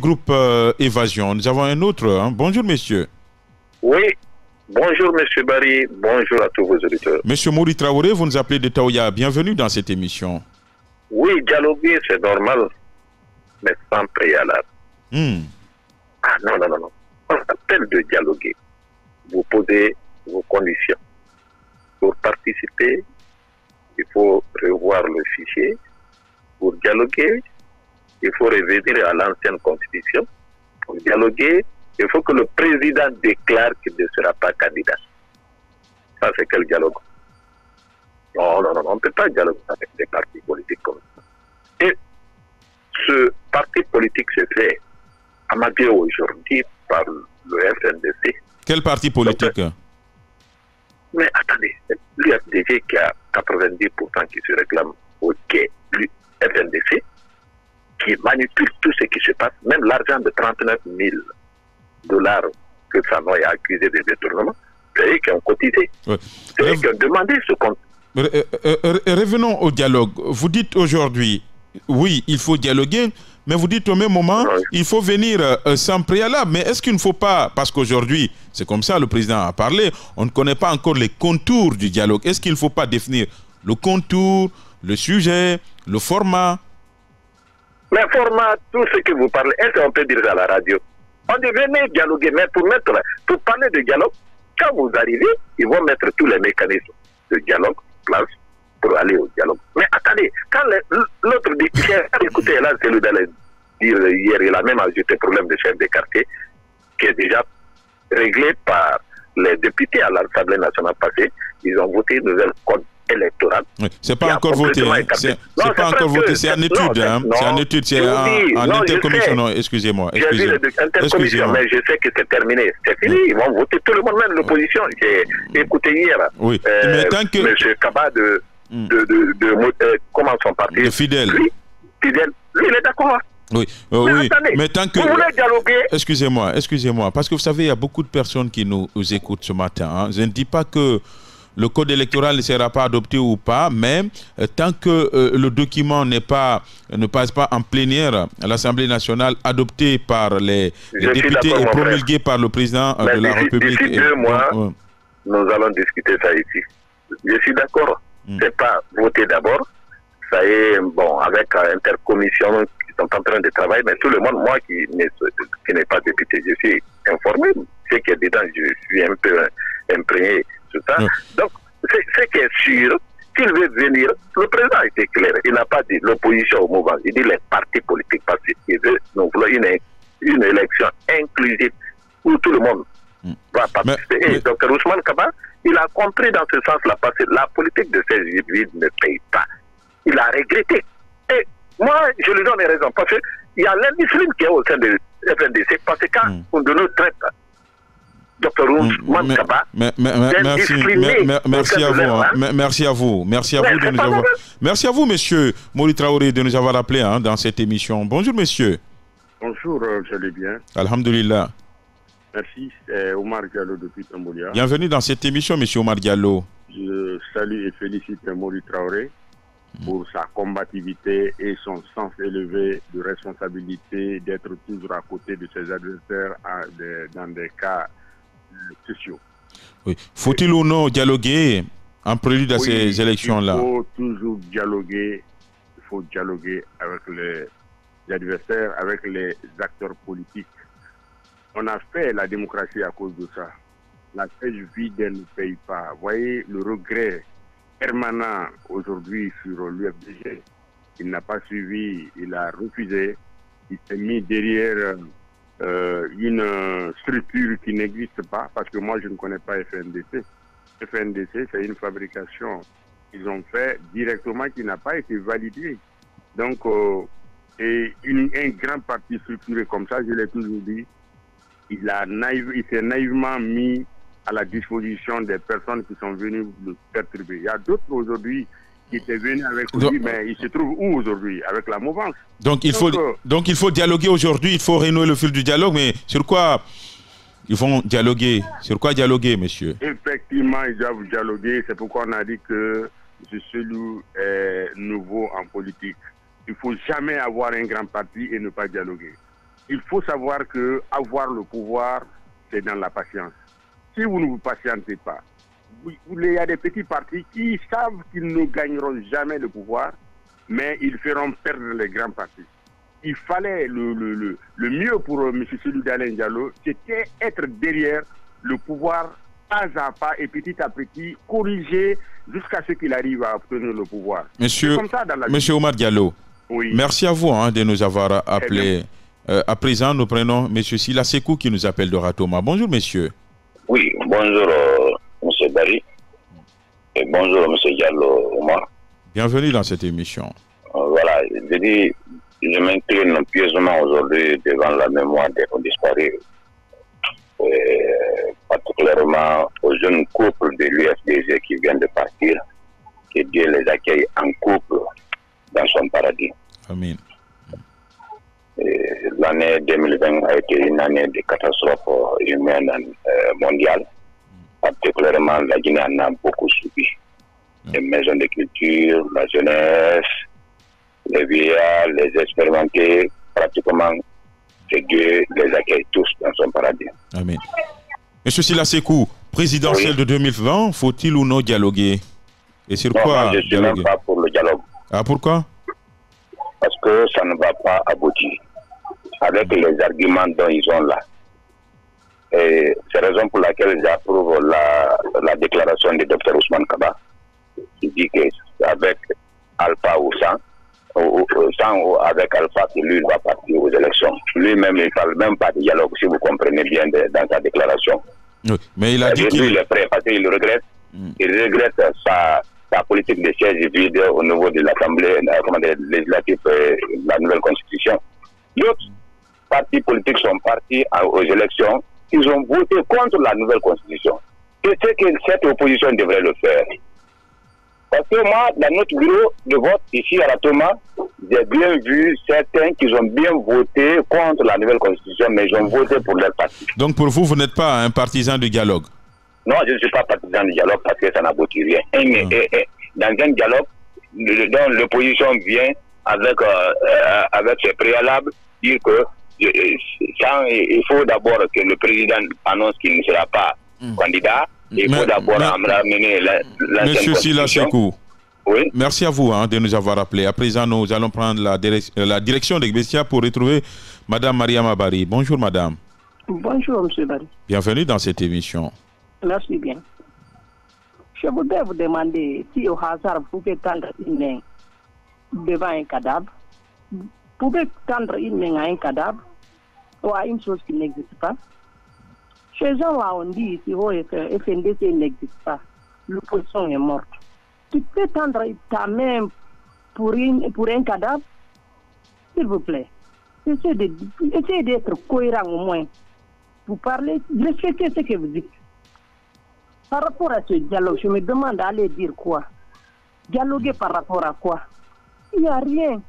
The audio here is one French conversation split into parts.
Groupe Évasion. Nous avons un autre. Hein. Bonjour, monsieur. Oui. Bonjour, monsieur Barry. Bonjour à tous vos auditeurs. Monsieur Mori Traoré, vous nous appelez de Taouya. Bienvenue dans cette émission. Oui, dialoguer, c'est normal, mais sans préalable. Ah non. On s'appelle de dialoguer. Vous posez vos conditions. Pour participer, il faut revoir le fichier. Pour dialoguer, il faut revenir à l'ancienne constitution. Pour dialoguer, il faut que le président déclare qu'il ne sera pas candidat. Ça, c'est quel dialogue? Non, on ne peut pas dialoguer avec des partis politiques comme ça. Et ce parti politique se fait amaguer aujourd'hui par le FNDC. Quel parti politique? Donc, mais attendez, l'UFDG qui a 90% qui se réclame au quai, l'UFNDC, qui manipule tout ce qui se passe, même l'argent de 39 000 $ que Sanoy a accusé de détournement, c'est eux qui ont cotisé. Ouais. C'est eux qui ont demandé ce compte. Revenons au dialogue. Vous dites aujourd'hui, oui, il faut dialoguer, mais vous dites au même moment, oui, il faut venir sans préalable. Mais est-ce qu'il ne faut pas, parce qu'aujourd'hui, c'est comme ça, le président a parlé, on ne connaît pas encore les contours du dialogue. Est-ce qu'il ne faut pas définir le contour, le sujet, le format? Mais format, tout ce que vous parlez, est-ce qu'on peut dire à la radio? On devait dialoguer, mais pour parler de dialogue, quand vous arrivez, ils vont mettre tous les mécanismes de dialogue en place pour aller au dialogue. Mais attendez, quand l'autre dit, écoutez, là, c'est lui d'aller dire hier, il a même ajouté problème de chef de quartier, qui est déjà réglé par les députés à l'Assemblée nationale passée. Ils ont voté une nouvelle code électoral. Oui, c'est pas encore voté. C'est pas encore voté. C'est en étude. C'est en étude. C'est en intercommission. Non, excusez-moi. J'ai vu l'intercommission, mais je sais que c'est terminé. C'est fini. Ils vont voter tout le monde, même l'opposition. J'ai écouté hier. Oui. Mais tant que M. Kaba comment son parti? Le Fidèle. Lui, il est d'accord. Oui, mais attendez, mais tant que... Vous voulez dialoguer? Excusez-moi, parce que vous savez, il y a beaucoup de personnes qui nous écoutent ce matin. Hein. Je ne dis pas que le code électoral ne sera pas adopté ou pas, mais tant que le document ne passe pas en plénière à l'Assemblée nationale, adopté par les députés et promulgué par le président de la République. D'ici 2 mois, nous allons discuter ça ici. Je suis d'accord. C'est pas voter d'abord. Ça y est, bon, avec intercommission qui sont en train de travailler, mais tout le monde, moi qui n'est pas député, je suis informé. Ce qui est dedans, je suis un peu imprégné sur ça. Donc, ce qui est sûr, s'il veut venir, le président a été clair. Il n'a pas dit l'opposition au mouvement, il dit les partis politiques, parce qu'il veut, nous voulons une élection inclusive où tout le monde va participer. Et donc, Ousmane Kaba, il a compris dans ce sens-là, parce que la politique de ces individus ne paye pas. Il a regretté. Et moi, je lui donne raison, parce qu'il y a l'indiscipline qui est au sein de FNDC, parce que quand on nous traite, Dr. Ousmane Kaba, merci à vous de nous avoir... Merci à vous, monsieur Mori Traoré, de nous avoir appelé dans cette émission. Bonjour, monsieur. Bonjour, je vais bien. Alhamdulillah. Merci, c'est Omar Diallo depuis Tamboulia. Bienvenue dans cette émission, monsieur Omar Diallo. Je salue et félicite Mori Traoré pour sa combativité et son sens élevé de responsabilité d'être toujours à côté de ses adversaires dans des cas sociaux. Oui. Faut-il ou non dialoguer en prélude à ces élections-là? Il faut toujours dialoguer. Il faut dialoguer avec les adversaires, avec les acteurs politiques. On a fait la démocratie à cause de ça. La siège vide ne paye pas. Vous voyez le regret permanent aujourd'hui sur l'UFDG. Il n'a pas suivi, il a refusé. Il s'est mis derrière une structure qui n'existe pas, parce que moi je ne connais pas FNDC. FNDC, c'est une fabrication qu'ils ont fait directement qui n'a pas été validée. Donc, un grand parti structuré comme ça, je l'ai toujours dit, il s'est naïvement mis à la disposition des personnes qui sont venues le perturber. Il y a d'autres aujourd'hui qui étaient venus avec lui, mais ils se trouvent où aujourd'hui? Avec la mouvance. Donc il faut dialoguer aujourd'hui, il faut renouer le fil du dialogue, mais sur quoi ils vont dialoguer? Sur quoi dialoguer, monsieur? Effectivement, ils doivent dialoguer. C'est pourquoi on a dit que M. Selou est nouveau en politique. Il ne faut jamais avoir un grand parti et ne pas dialoguer. il faut savoir que avoir le pouvoir, c'est dans la patience. Si vous ne vous patientez pas, il y a des petits partis qui savent qu'ils ne gagneront jamais le pouvoir, mais ils feront perdre les grands partis. Il fallait le mieux pour M. Cellou Dalein Diallo, c'était être derrière le pouvoir pas à pas et petit à petit corriger jusqu'à ce qu'il arrive à obtenir le pouvoir. Monsieur Oumar Diallo, oui. Merci à vous de nous avoir appelés. À présent, nous prenons M. Sila Sekou qui nous appelle de Ratoma. Bonjour, monsieur. Oui, bonjour, M. Barry. Et bonjour, M. Diallo Oumar. Bienvenue dans cette émission. Voilà, je m'incline pieusement aujourd'hui devant la mémoire des disparus. Particulièrement aux jeunes couples de l'UFDG qui viennent de partir, que Dieu les accueille en couple dans son paradis. Amen. L'année 2020 a été une année de catastrophe humaine mondiale. Particulièrement, la Guinée en a beaucoup subi. Les maisons de culture, la jeunesse, les vieillards, les expérimentés, pratiquement, que Dieu les accueille tous dans son paradis. Amen. Monsieur Sila Sekou, présidentiel de 2020, faut-il ou non dialoguer? Et sur quoi moi, je ne suis même pas pour le dialogue. Ah, pourquoi? Parce que ça ne va pas aboutir avec les arguments dont ils ont là. Et c'est la raison pour laquelle j'approuve la déclaration du Dr Ousmane Kaba, qui dit qu'avec Alpha ou sans ou avec Alpha, lui il va partir aux élections. Lui-même, il ne parle même pas de dialogue, si vous comprenez bien dans sa déclaration. Oui, mais il a dit qu'il est prêt parce qu'il regrette. Il regrette sa politique de sièges vides au niveau de l'Assemblée législative et la nouvelle constitution. D'autres partis politiques sont partis aux élections. Ils ont voté contre la nouvelle constitution. Et c'est que cette opposition devrait le faire. Parce que moi, dans notre bureau de vote ici à la Thomas, j'ai bien vu certains qui ont bien voté contre la nouvelle constitution, mais ils ont voté pour leur parti. Donc pour vous, vous n'êtes pas un partisan du dialogue? Non, je ne suis pas partisan du dialogue parce que ça n'aboutit rien. Dans un dialogue, dont l'opposition vient avec ses préalables, dire que il faut d'abord que le président annonce qu'il ne sera pas candidat. Il faut d'abord ramener Monsieur Sila Sekou, oui? Merci à vous de nous avoir appelés. À présent, nous allons prendre la direction d'Egbestia pour retrouver Madame Mariama Barry. Bonjour, madame. Bonjour, monsieur Barry. Bienvenue dans cette émission. Merci bien. Je voudrais vous demander si au hasard vous pouvez tendre une main devant un cadavre. Vous pouvez tendre une main à un cadavre ou à une chose qui n'existe pas. Ces gens-là ont dit ici, oh, FNDC n'existe pas. L'opposition est morte. Tu peux tendre ta main pour un cadavre, s'il vous plaît. Essayez d'être cohérent au moins. Vous parlez, respectez ce que vous dites. Par rapport à ce dialogue, je me demande d'aller dire quoi? Dialoguer par rapport à quoi? Il n'y a rien.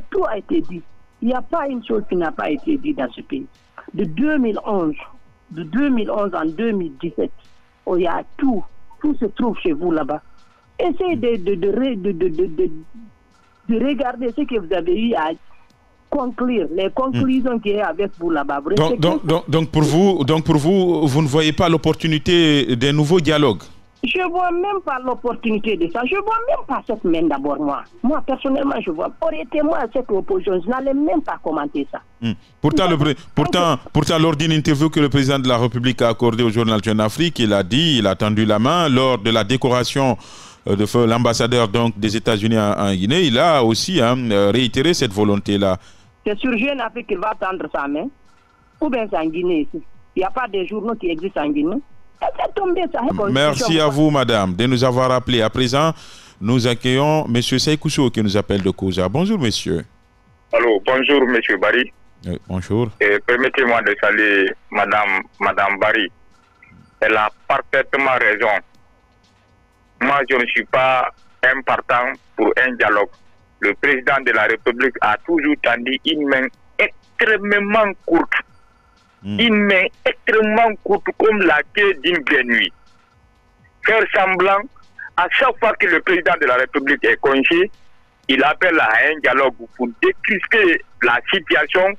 Tout a été dit. Il n'y a pas une chose qui n'a pas été dit dans ce pays. De 2011 en 2017, oh, il y a tout se trouve chez vous là-bas. Essayez de regarder ce que vous avez eu à conclure, les conclusions qu'il y a avec vous là-bas. Donc pour vous, vous ne voyez pas l'opportunité d'un nouveau dialogue? Je ne vois même pas l'opportunité de ça. Je ne vois même pas cette main d'abord, moi. Moi, personnellement, je vois. Arrêtez-moi cette opposition. Je n'allais même pas commenter ça. Pourtant, lors d'une interview que le président de la République a accordée au journal Jeune Afrique, il a dit, il a tendu la main lors de la décoration de feu l'ambassadeur des États-Unis en Guinée. Il a aussi réitéré cette volonté-là. C'est sur Jeune Afrique qu'il va tendre sa main. Ou bien c'est en Guinée ici. Il n'y a pas de journaux qui existent en Guinée. Merci à vous, madame, de nous avoir appelés. À présent, nous accueillons M. Seykousso qui nous appelle de Koza. Bonjour, monsieur. Allô, bonjour, monsieur Barry. Oui, bonjour. Permettez-moi de saluer madame Barry. Elle a parfaitement raison. Moi, je ne suis pas un partant pour un dialogue. Le président de la République a toujours tendu une main extrêmement courte. Une main extrêmement courte comme la queue d'une grenouille. Faire semblant, à chaque fois que le président de la République est confié, il appelle à un dialogue pour décrisper la situation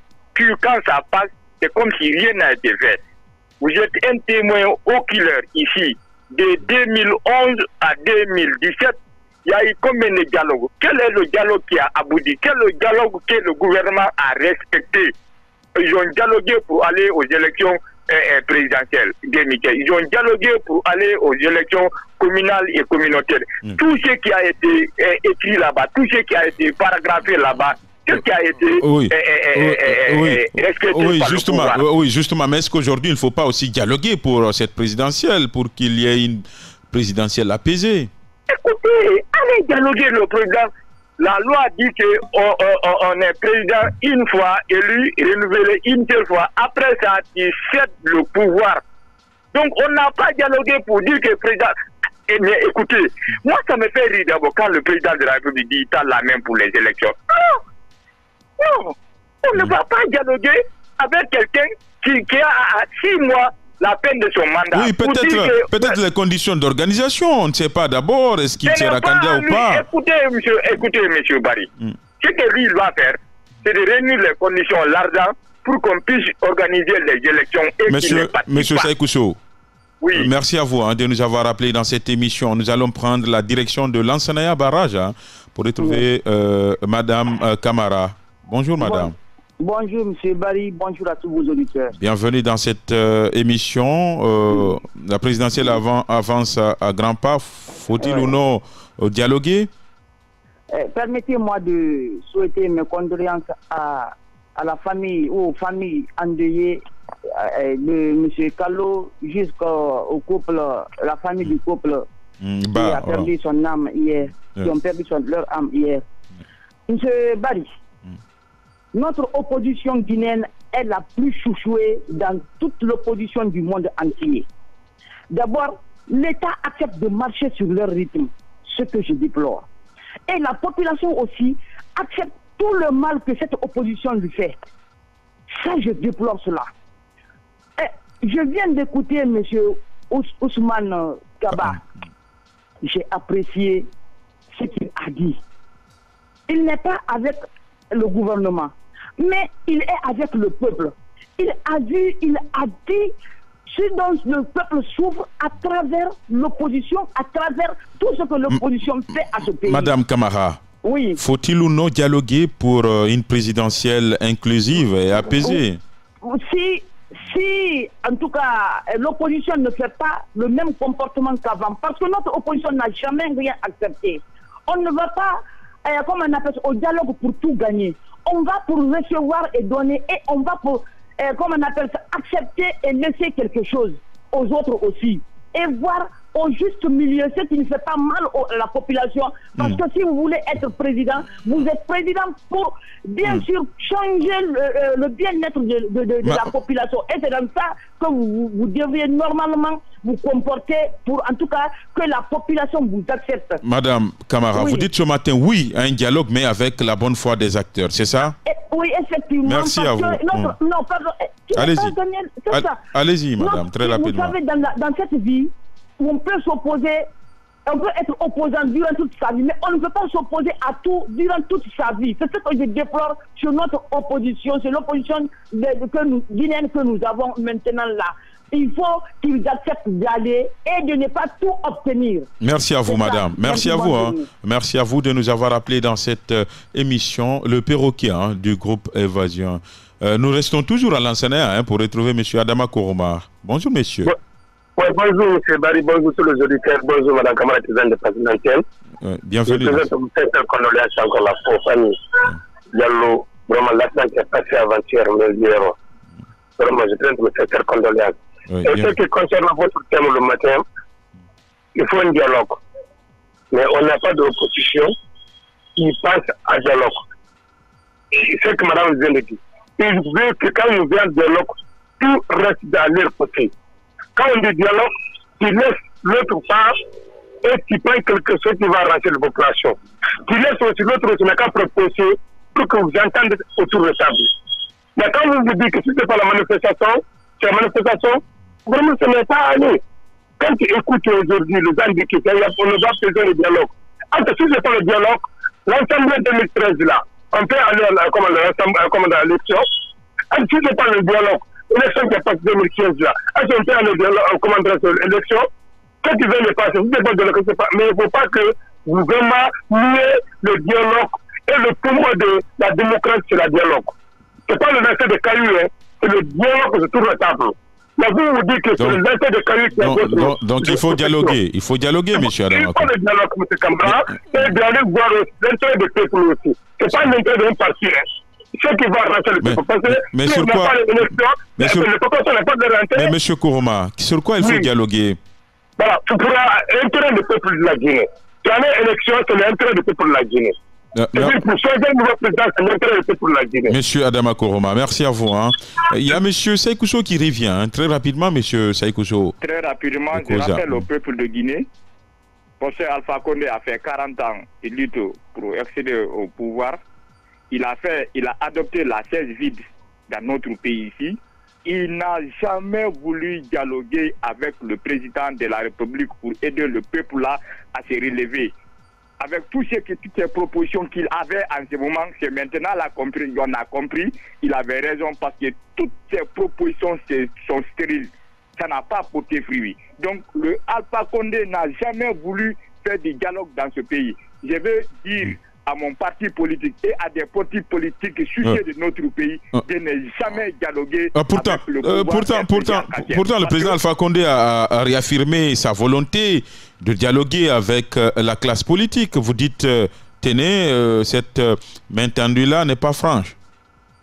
quand ça passe, c'est comme si rien n'a été fait. Vous êtes un témoin oculaire ici. De 2011 à 2017, il y a eu combien de dialogues? Quel est le dialogue qui a abouti? Quel est le dialogue que le gouvernement a respecté? Ils ont dialogué pour aller aux élections présidentielles. Ils ont dialogué pour aller aux élections communales et communautaires. Tout ce qui a été écrit là-bas, tout ce qui a été paragraphé là-bas, tout ce qui a été respecté par justement, le pouvoir. Oui, justement. Mais est-ce qu'aujourd'hui, il ne faut pas aussi dialoguer pour cette présidentielle, pour qu'il y ait une présidentielle apaisée? Écoutez, allez dialoguer le président. La loi dit qu'on est président une fois, élu, renouvelé une seule fois. Après ça, il cède le pouvoir. Donc, on n'a pas dialogué pour dire que le président... Mais écoutez, moi, ça me fait rire d'abord quand le président de la République dit qu'il tend la main pour les élections. Non, on ne va pas dialoguer avec quelqu'un qui a à 6 mois la peine de son mandat. Oui, peut-être les conditions d'organisation, on ne sait pas d'abord, est-ce qu'il sera candidat ou pas. Écoutez, monsieur Barry, ce que lui, il va faire, c'est de réunir les conditions, l'argent, pour qu'on puisse organiser les élections. Monsieur Saïkousso, oui. Merci à vous de nous avoir appelé dans cette émission. Nous allons prendre la direction de l'Ansanaya Barrage pour retrouver Madame Camara. Bonjour, madame. Bonjour, monsieur Barry. Bonjour à tous vos auditeurs. Bienvenue dans cette émission. La présidentielle avance à grands pas. Faut-il ou non dialoguer? Permettez-moi de souhaiter mes condoléances à la famille ou aux familles endeuillées de M. Kallo jusqu'au couple, la famille du couple qui a perdu son âme hier, qui ont perdu leur âme hier. Monsieur Barry, notre opposition guinéenne est la plus chouchouée dans toute l'opposition du monde entier. D'abord, l'État accepte de marcher sur leur rythme, ce que je déplore. Et la population aussi accepte tout le mal que cette opposition lui fait. Ça, je déplore cela. Et je viens d'écouter M. Ousmane Kaba. J'ai apprécié ce qu'il a dit. Il n'est pas avec le gouvernement, mais il est avec le peuple. Il a dit ce dont le peuple souffre à travers l'opposition, à travers tout ce que l'opposition fait à ce pays. Madame Camara, oui. Faut-il ou non dialoguer pour une présidentielle inclusive et apaisée? Si, en tout cas, l'opposition ne fait pas le même comportement qu'avant, parce que notre opposition n'a jamais rien accepté. On ne va pas, comme on appelle ça, au dialogue pour tout gagner. On va pour recevoir et donner, et on va pour, comme on appelle ça, accepter et laisser quelque chose aux autres aussi. Et voir au juste milieu ce qui ne fait pas mal à la population. Parce que si vous voulez être président, vous êtes président pour, bien sûr, changer le bien-être de la population. Et c'est dans ça que vous devriez normalement vous comporter pour, en tout cas, que la population vous accepte. Madame Camara, vous dites ce matin oui à un dialogue, mais avec la bonne foi des acteurs, c'est ça? Oui, effectivement. Merci à vous. Non, pardon. Allez-y. Allez-y, madame, très rapidement. Vous savez, dans cette vie, on peut s'opposer, on peut être opposant durant toute sa vie, mais on ne peut pas s'opposer à tout durant toute sa vie. C'est ce que je déplore sur notre opposition, sur l'opposition guinéenne que nous avons maintenant là. Il faut qu'ils acceptent d'aller et de ne pas tout obtenir. Merci à vous, madame. Merci à vous. Merci à vous de nous avoir appelé dans cette émission, le perroquet du groupe Évasion. Nous restons toujours à l'Ansanaya pour retrouver M. Adama Kouroumar. Bonjour, monsieur. Oui, bonjour, M. Barry. Bonjour tous les auditeurs. Bonjour, Mme Camara, présidente de présidentielle. Bienvenue. Je présente mon sincère condoléances encore la pauvre famille. Diallo, vraiment, l'accident qui est passé avant-hier, vraiment, je présente mes sincères condoléances. Et ce qui concerne votre thème le matin, il faut un dialogue. Mais on n'a pas d'opposition qui passe à dialogue. C'est ce que madame vient de dire. Il veut que quand on vient dialogue, tout reste dans leur côté. Quand on dit dialogue, tu laisses l'autre part et tu prends quelque chose qui va arranger la population. Tu laisses aussi l'autre qui n'a qu'à proposer pour que vous entendez autour de la table. Mais quand vous vous dites que si ce n'est pas la manifestation, c'est la manifestation, vraiment ce n'est pas allé. Quand tu écoutes aujourd'hui les gens disent qu'on ne va pas faire le dialogue. Si ce n'est pas le dialogue, l'Assemblée 2013 là, on peut aller comme dans l'élection, Si ce n'est pas le dialogue, l'élection qui est passée en 2015 là, est-ce qu'on fait le dialogue, comment dire, l'élection, qu'est-ce qui vient de passer? Si ce n'est pas le dialogue, c'est pas. Mais il ne faut pas que vous vraiment niez le dialogue et le pouvoir de la démocratie, c'est le dialogue. Ce n'est pas le lancer de cailloux, hein, c'est le dialogue sur la table. Mais vous dites que c'est le lancer de cailloux qui est donc il faut dialoguer. Il faut dialoguer, M. Adama. Il faut le dialogue, M. Camara, et d'aller voir l'intérêt des peuples aussi. Ce n'est pas l'intérêt d'un parti. Ce qui va rentrer le peuple. Parce que mais si sur on n'a quoi pas l'élection, le peuple n'a pas de rentrer. Mais M. Kourouma, sur quoi il faut dialoguer? Voilà, pour l'intérêt du peuple de la Guinée. L'année élection, c'est l'intérêt du peuple de la Guinée. Pour choisir un nouveau président, c'est l'intérêt du peuple de la Guinée. Monsieur Adama Kourouma, merci à vous. Hein. Il y a M. Saïkousso qui revient. Hein. Très rapidement, M. Saïkousso. Très rapidement, je rappelle au peuple de Guinée, José Alpha Condé a fait 40 ans de lutte pour accéder au pouvoir. Il a adopté la chaise vide dans notre pays ici. Il n'a jamais voulu dialoguer avec le président de la République pour aider le peuple là à se relever. Avec toutes ces propositions qu'il avait en ce moment, c'est maintenant on a compris, il avait raison parce que toutes ces propositions sont stériles. Ça n'a pas porté fruit. Donc le Alpha Condé n'a jamais voulu faire du dialogue dans ce pays. Je veux dire à mon parti politique et à des partis politiques soucieux de notre pays de ne jamais dialoguer pourtant, avec le pouvoir. Pourtant, le président Alpha Condé a réaffirmé sa volonté de dialoguer avec la classe politique. Vous dites, tenez, cette main tendue-là n'est pas franche.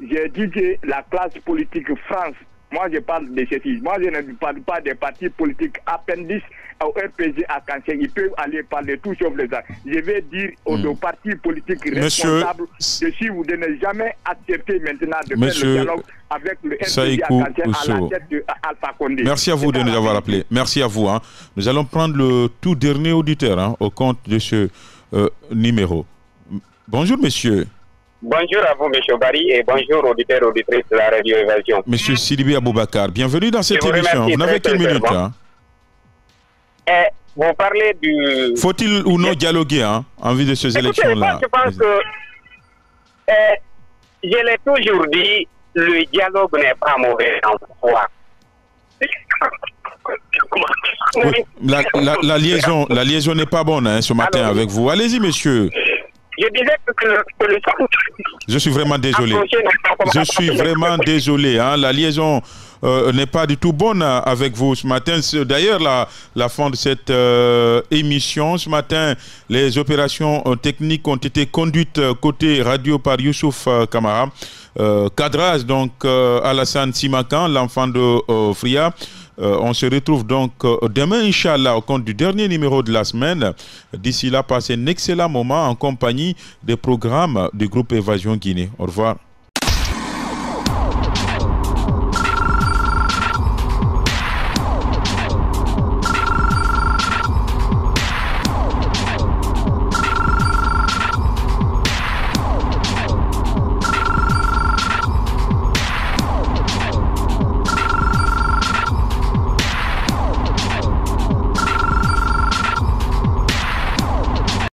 J'ai dit que la classe politique France, moi je parle de ceci, moi je ne parle pas des partis politiques appendices au RPG à Kanché, ils peuvent aller parler tout sauf les uns. Je vais dire aux partis politiques responsables que si vous ne jamais accepter maintenant de faire le dialogue avec le RPG à Kanché à la tête de Alpha Condé. Merci à vous de nous avoir appelé. Merci à vous. Hein. Nous allons prendre le tout dernier auditeur au compte de ce numéro. Bonjour, monsieur. Bonjour à vous, M. Barry, et bonjour auditeurs et auditrices de la Radio Évasion. Monsieur Sidibé Aboubakar, bienvenue dans cette émission. Vous n'avez qu'une minute. Hein. Vous parlez du... Faut-il ou non dialoguer en vue de ces élections-là? Je pense que, je l'ai toujours dit, le dialogue n'est pas mauvais en soi. Oui, la liaison n'est pas bonne ce matin avec vous. Allez-y, monsieur. Je disais que je suis vraiment désolé. Je suis vraiment désolé. La liaison n'est pas du tout bonne avec vous ce matin. D'ailleurs, la fin de cette émission, ce matin, les opérations techniques ont été conduites côté radio par Youssouf Kamara. Cadrage, donc, Alassane Simakan, l'enfant de Fria. On se retrouve donc demain, Inch'Allah, au compte du dernier numéro de la semaine. D'ici là, passez un excellent moment en compagnie des programmes du groupe Évasion Guinée. Au revoir.